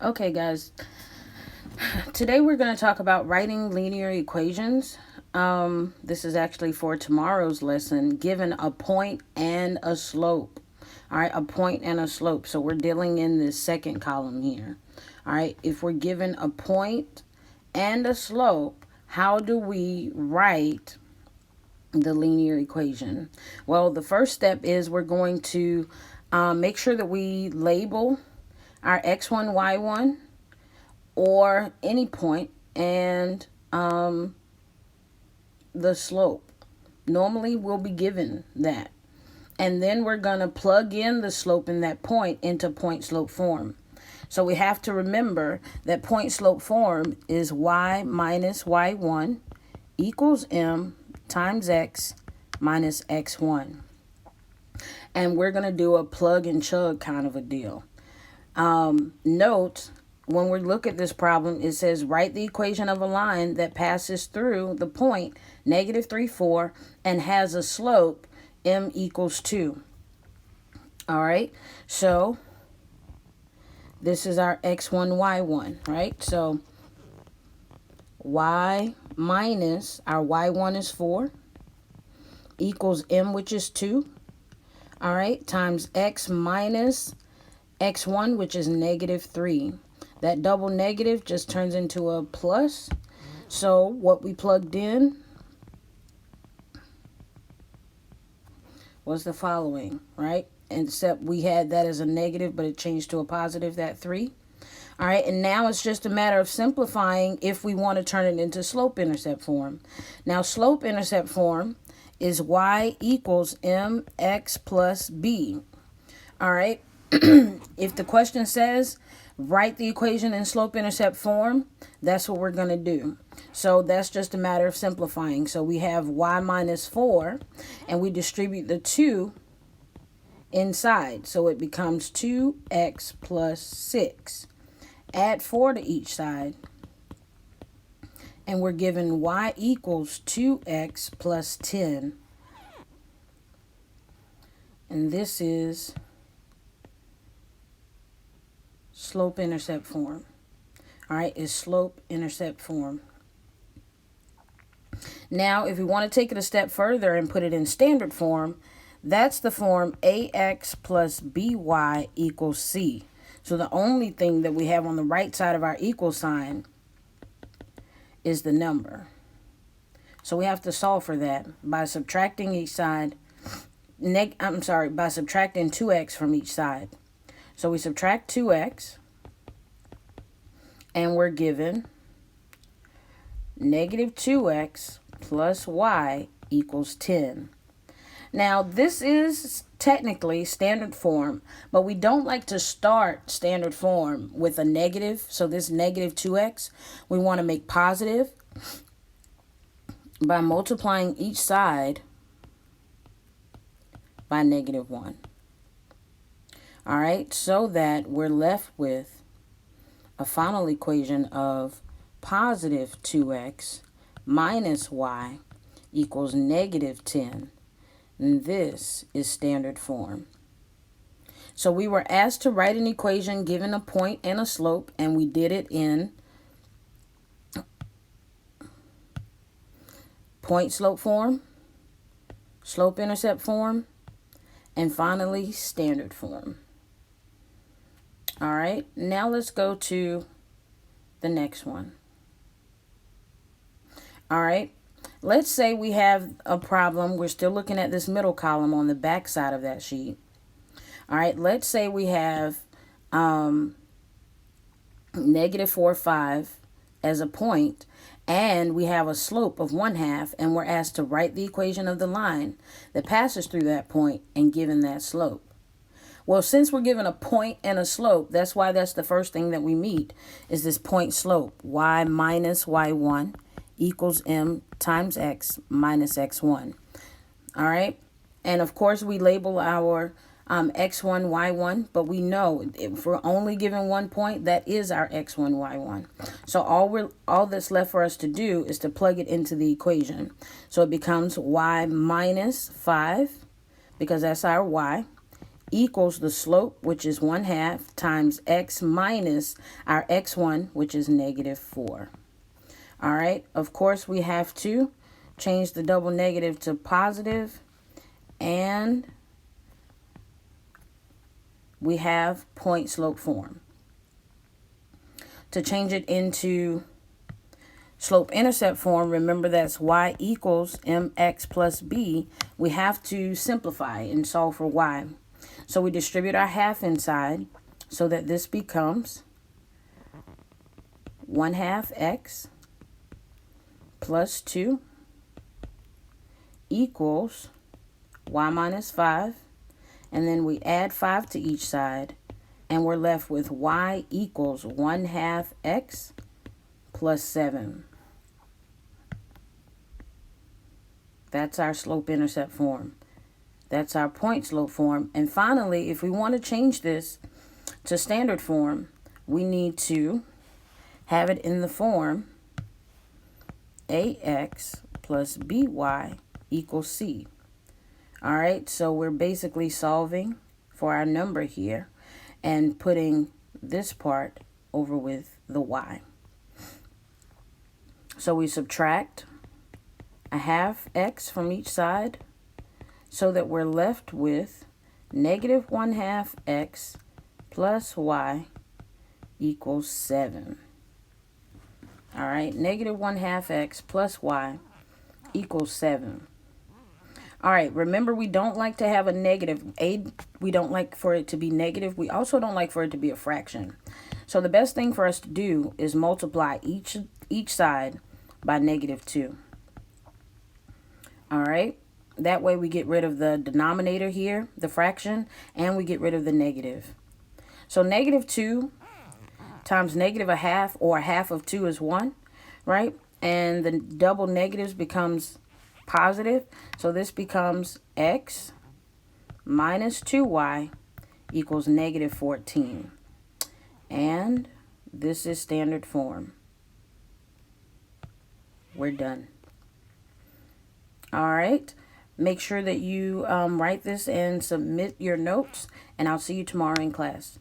Okay, guys, today we're going to talk about writing linear equations. This is actually for tomorrow's lesson, given a point and a slope. All right, a point and a slope. So we're dealing in this second column here. All right, if we're given a point and a slope, how do we write the linear equation? Well, the first step is we're going to make sure that we label our x1, y1, or any point, and the slope. Normally we'll be given that. And then we're going to plug in the slope in that point into point slope form. So we have to remember that point slope form is y minus y1 equals m times x minus x1. And we're going to do a plug and chug kind of a deal. Note, when we look at this problem, it says write the equation of a line that passes through the point negative 3, 4 and has a slope m equals 2. All right, so this is our x1, y1, right? So y minus our y1 is 4 equals m, which is 2. All right, times x minus x1, which is negative 3. That double negative just turns into a plus. So what we plugged in was the following, right? Except we had that as a negative, but it changed to a positive, that 3. All right, and now it's just a matter of simplifying if we want to turn it into slope-intercept form. Now, slope-intercept form is y equals mx plus b. All right, if the question says write the equation in slope-intercept form, that's what we're going to do. So that's just a matter of simplifying. So we have y minus 4, and we distribute the 2 inside. So it becomes 2x plus 6. Add 4 to each side, and we're given y equals 2x plus 10. And this is slope-intercept form. All right, is slope-intercept form. Now, if we want to take it a step further and put it in standard form, that's the form ax plus by equals c. So the only thing that we have on the right side of our equal sign is the number. So we have to solve for that by subtracting each side. By subtracting 2x from each side. So we subtract 2x, and we're given negative 2x plus y equals 10. Now, this is technically standard form, but we don't like to start standard form with a negative. So this negative 2x, we want to make positive by multiplying each side by negative 1. All right, so that we're left with a final equation of positive 2x minus y equals negative 10. And this is standard form. So we were asked to write an equation given a point and a slope, and we did it in point slope form, slope intercept form, and finally standard form. All right, now let's go to the next one. All right, let's say we have a problem. We're still looking at this middle column on the back side of that sheet. All right, let's say we have negative 4, 5 as a point, and we have a slope of 1/2, and we're asked to write the equation of the line that passes through that point and given that slope. Well, since we're given a point and a slope, that's why that's the first thing that we meet is this point slope. Y minus y1 equals m times x minus x1. All right? And of course, we label our x1, y1, but we know if we're only given 1 point, that is our x1, y1. So all that's left for us to do is to plug it into the equation. So it becomes y minus 5, because that's our y, equals the slope, which is 1/2, times x minus our x1, which is -4. All right, of course, we have to change the double negative to positive, and we have point slope form. To change it into slope intercept form, remember that's y equals mx plus b. We have to simplify and solve for y. So we distribute our half inside so that this becomes 1/2 x plus 2 equals y minus 5. And then we add 5 to each side, and we're left with y equals 1/2 x plus 7. That's our slope-intercept form. That's our point slope form. And finally, if we want to change this to standard form, we need to have it in the form ax plus by equals c. All right, so we're basically solving for our number here and putting this part over with the y. So we subtract a half x from each side so that we're left with -1/2 x plus y equals 7. All right, -1/2 x plus y equals 7. All right, remember, we don't like to have a negative. We don't like for it to be negative. We also don't like for it to be a fraction. So the best thing for us to do is multiply each side by -2. All right, that way we get rid of the denominator here, the fraction, and we get rid of the negative. So -2 times -1/2, or 1/2 of 2 is 1, right? And the double negatives becomes positive. So this becomes x minus 2y equals -14. And this is standard form. We're done. All right. Make sure that you write this and submit your notes, and I'll see you tomorrow in class.